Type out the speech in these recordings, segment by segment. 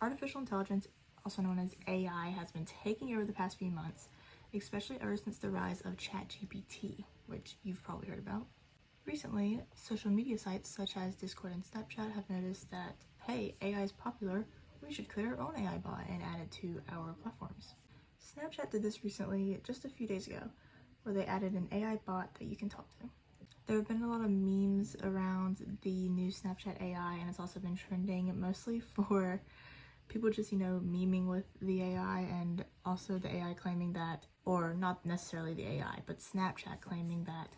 Artificial intelligence, also known as AI, has been taking over the past few months, especially ever since the rise of ChatGPT, which you've probably heard about. Recently, social media sites such as Discord and Snapchat have noticed that, hey, AI is popular, we should create our own AI bot and add it to our platforms. Snapchat did this recently, just a few days ago, where they added an AI bot that you can talk to. There have been a lot of memes around the new Snapchat AI, and it's also been trending mostly for people just, memeing with the AI, and also the AI claiming that, or not necessarily the AI, but Snapchat claiming that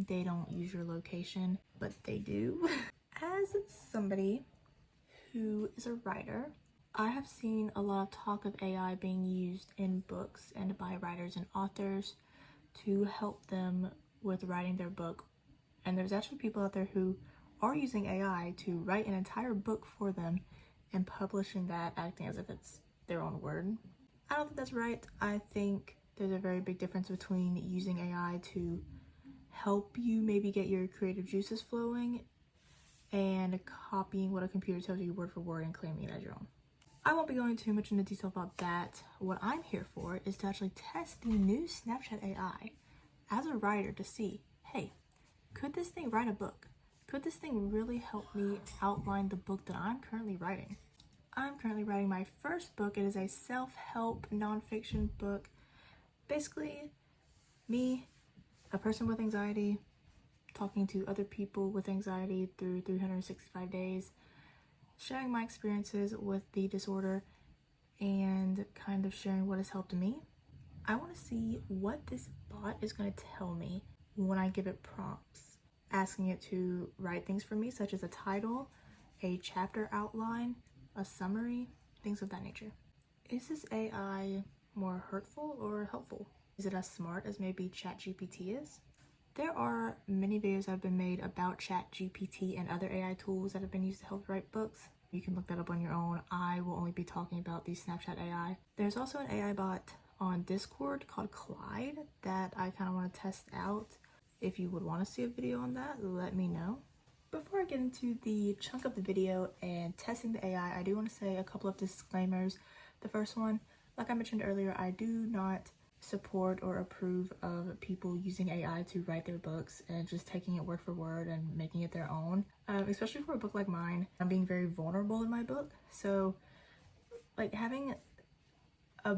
they don't use your location, but they do. As somebody who is a writer, I have seen a lot of talk of AI being used in books and by writers and authors to help them with writing their book. And there's actually people out there who are using AI to write an entire book for them and publishing that, acting as if it's their own word. I don't think that's right. I think there's a very big difference between using AI to help you maybe get your creative juices flowing and copying what a computer tells you word for word and claiming it as your own. I won't be going too much into detail about that. What I'm here for is to actually test the new Snapchat AI as a writer to see, hey, could this thing write a book? Could this thing really help me outline the book that I'm currently writing? I'm currently writing my first book. It is a self-help nonfiction book. Basically, me, a person with anxiety, talking to other people with anxiety through 365 days, sharing my experiences with the disorder, and kind of sharing what has helped me. I want to see what this bot is going to tell me when I give it prompts, asking it to write things for me, such as a title, a chapter outline, a summary, things of that nature. Is this AI more hurtful or helpful? Is it as smart as maybe ChatGPT is? There are many videos that have been made about ChatGPT and other AI tools that have been used to help write books. You can look that up on your own. I will only be talking about the Snapchat AI. There's also an AI bot on Discord called Clyde that I kind of want to test out. If you would want to see a video on that, let me know. Before I get into the chunk of the video and testing the AI, I do want to say a couple of disclaimers. The first one, like I mentioned earlier, I do not support or approve of people using AI to write their books and just taking it word for word and making it their own, especially for a book like mine. I'm being very vulnerable in my book, so like having a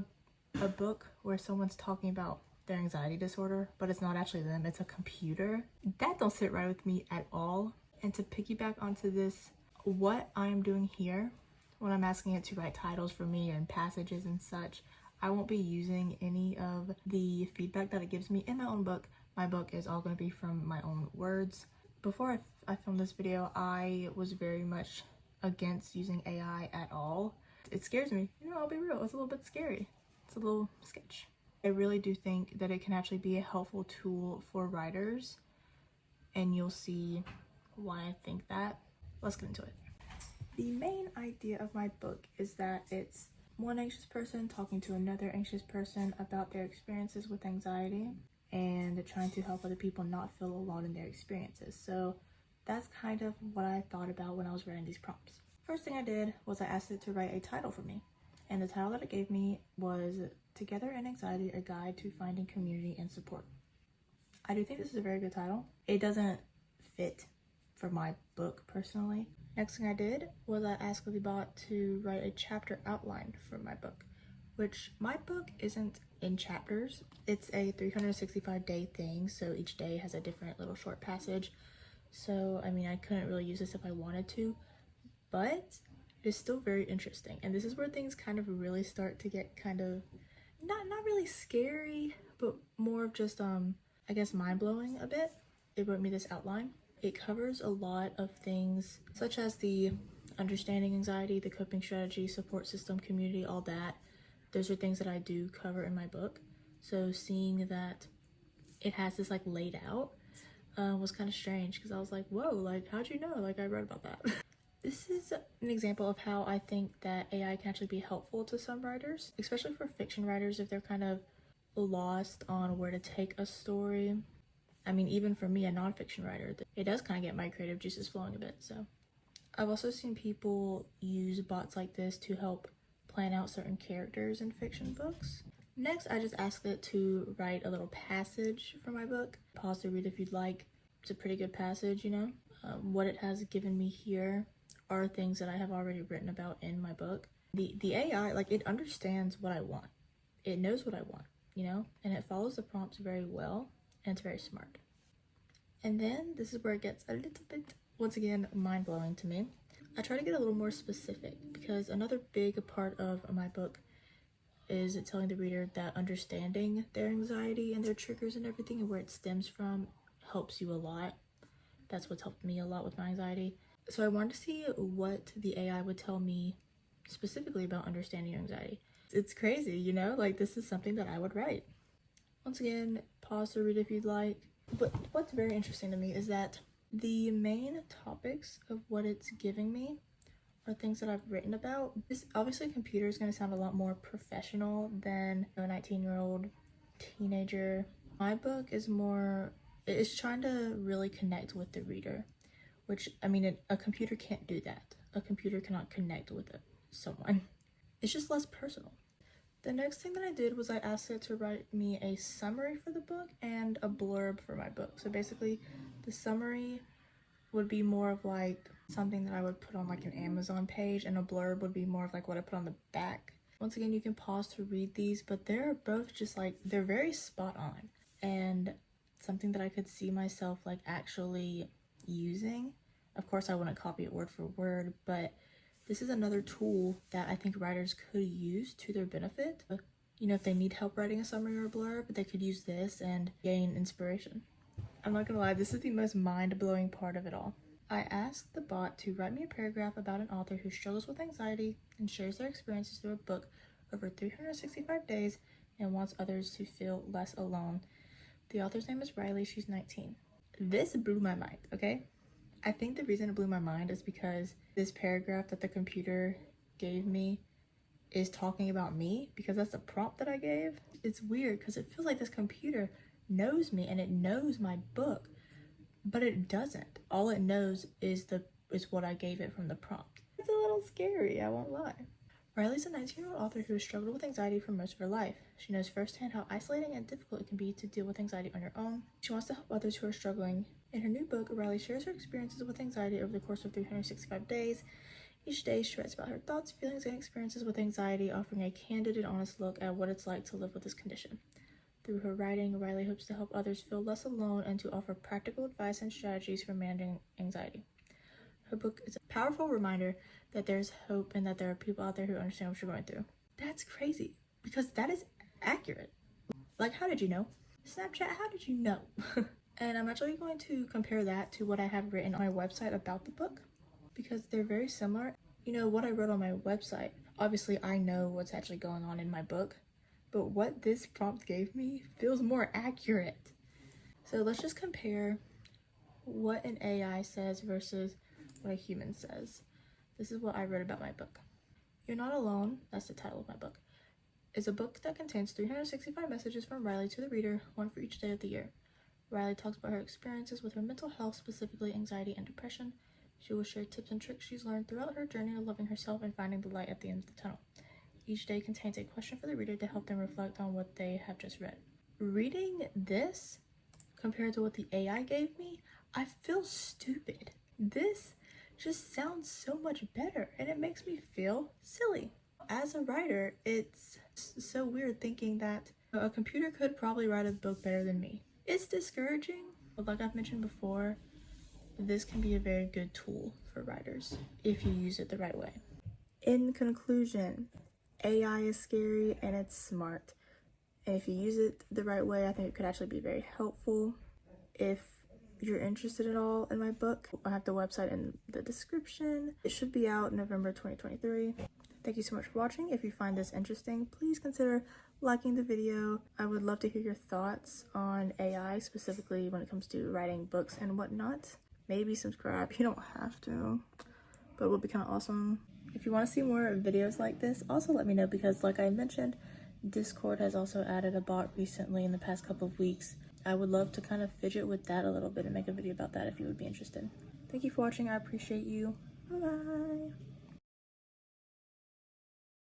book where someone's talking about their anxiety disorder, but it's not actually them, it's a computer, that don't sit right with me at all. And to piggyback onto this, what I'm doing here when I'm asking it to write titles for me and passages and such, I won't be using any of the feedback that it gives me in my own book. My book is all going to be from my own words. Before I filmed this video, I was very much against using AI at all. It scares me. I'll be real, it's a little bit scary. It's a little sketch. I really do think that it can actually be a helpful tool for writers, and you'll see why I think that. Let's get into it. The main idea of my book is that it's one anxious person talking to another anxious person about their experiences with anxiety and trying to help other people not feel alone in their experiences. So that's kind of what I thought about when I was writing these prompts. First thing I did was I asked it to write a title for me. And the title that it gave me was Together in Anxiety, A Guide to Finding Community and Support. I do think this is a very good title. It doesn't fit for my book personally. Next thing I did was I asked the bot to write a chapter outline for my book, which my book isn't in chapters. It's a 365-day thing, so each day has a different little short passage. So, I couldn't really use this if I wanted to, but it is still very interesting. And this is where things kind of really start to get kind of, not really scary, but more of just, I guess, mind-blowing a bit. It wrote me this outline. It covers a lot of things, such as the understanding anxiety, the coping strategy, support system, community, all that. Those are things that I do cover in my book. So seeing that it has this laid out was kind of strange, because I was like, whoa, how'd you know? I read about that. This is an example of how I think that AI can actually be helpful to some writers, especially for fiction writers if they're kind of lost on where to take a story. Even for me, a nonfiction writer, it does kind of get my creative juices flowing a bit. So I've also seen people use bots like this to help plan out certain characters in fiction books. Next, I just asked it to write a little passage for my book. Pause to read if you'd like. It's a pretty good passage, you know. What it has given me here are things that I have already written about in my book. The AI, like, it understands what I want. It knows what I want, you know, and it follows the prompts very well, and it's very smart. And then this is where it gets a little bit, once again, mind-blowing to me. I try to get a little more specific because another big part of my book is telling the reader that understanding their anxiety and their triggers and everything and where it stems from helps you a lot. That's what's helped me a lot with my anxiety. So I wanted to see what the AI would tell me specifically about understanding your anxiety. It's crazy, you know, like this is something that I would write. Once again, pause to read if you'd like. But what's very interesting to me is that the main topics of what it's giving me are things that I've written about. This obviously computer is going to sound a lot more professional than a 19-year-old teenager. My book is more, it's trying to really connect with the reader, which, I mean, a computer can't do that. A computer cannot connect with someone. It's just less personal. The next thing that I did was I asked it to write me a summary for the book and a blurb for my book. So basically, the summary would be more of like something that I would put on like an Amazon page, and a blurb would be more of like what I put on the back. Once again, you can pause to read these, but they're both just like, they're very spot on and something that I could see myself like actually using. Of course, I wouldn't copy it word for word, but this is another tool that I think writers could use to their benefit. You know, if they need help writing a summary or a blurb, they could use this and gain inspiration. I'm not gonna lie, this is the most mind-blowing part of it all. I asked the bot to write me a paragraph about an author who struggles with anxiety and shares their experiences through a book over 365 days and wants others to feel less alone. The author's name is Riley, she's 19. This blew my mind, okay? I think the reason it blew my mind is because this paragraph that the computer gave me is talking about me, because that's the prompt that I gave. It's weird because it feels like this computer knows me and it knows my book, but it doesn't. All it knows is what I gave it from the prompt. It's a little scary, I won't lie. Riley's a 19-year-old author who has struggled with anxiety for most of her life. She knows firsthand how isolating and difficult it can be to deal with anxiety on your own. She wants to help others who are struggling. In her new book, Riley shares her experiences with anxiety over the course of 365 days. Each day, she writes about her thoughts, feelings, and experiences with anxiety, offering a candid and honest look at what it's like to live with this condition. Through her writing, Riley hopes to help others feel less alone and to offer practical advice and strategies for managing anxiety. Her book is a powerful reminder that there's hope and that there are people out there who understand what you're going through. That's crazy, because that is accurate. Like, how did you know? Snapchat, how did you know? And I'm actually going to compare that to what I have written on my website about the book, because they're very similar. You know, what I wrote on my website, obviously I know what's actually going on in my book, but what this prompt gave me feels more accurate. So let's just compare what an AI says versus what a human says. This is what I wrote about my book. You're Not Alone, that's the title of my book, is a book that contains 365 messages from Riley to the reader, one for each day of the year. Riley talks about her experiences with her mental health, specifically anxiety and depression. She will share tips and tricks she's learned throughout her journey of loving herself and finding the light at the end of the tunnel. Each day contains a question for the reader to help them reflect on what they have just read. Reading this compared to what the AI gave me, I feel stupid. This just sounds so much better and it makes me feel silly. As a writer, it's so weird thinking that a computer could probably write a book better than me. It's discouraging, but like I've mentioned before, this can be a very good tool for writers if you use it the right way. In conclusion, AI is scary and it's smart. And if you use it the right way, I think it could actually be very helpful. If you're interested at all in my book, I have the website in the description. It should be out November 2023. Thank you so much for watching. If you find this interesting, please consider liking the video. I would love to hear your thoughts on AI, specifically when it comes to writing books and whatnot. Maybe subscribe, you don't have to, but it would be kind of awesome. If you want to see more videos like this, also let me know, because like I mentioned, Discord has also added a bot recently in the past couple of weeks. I would love to kind of fidget with that a little bit and make a video about that if you would be interested. Thank you for watching. I appreciate you. Bye bye.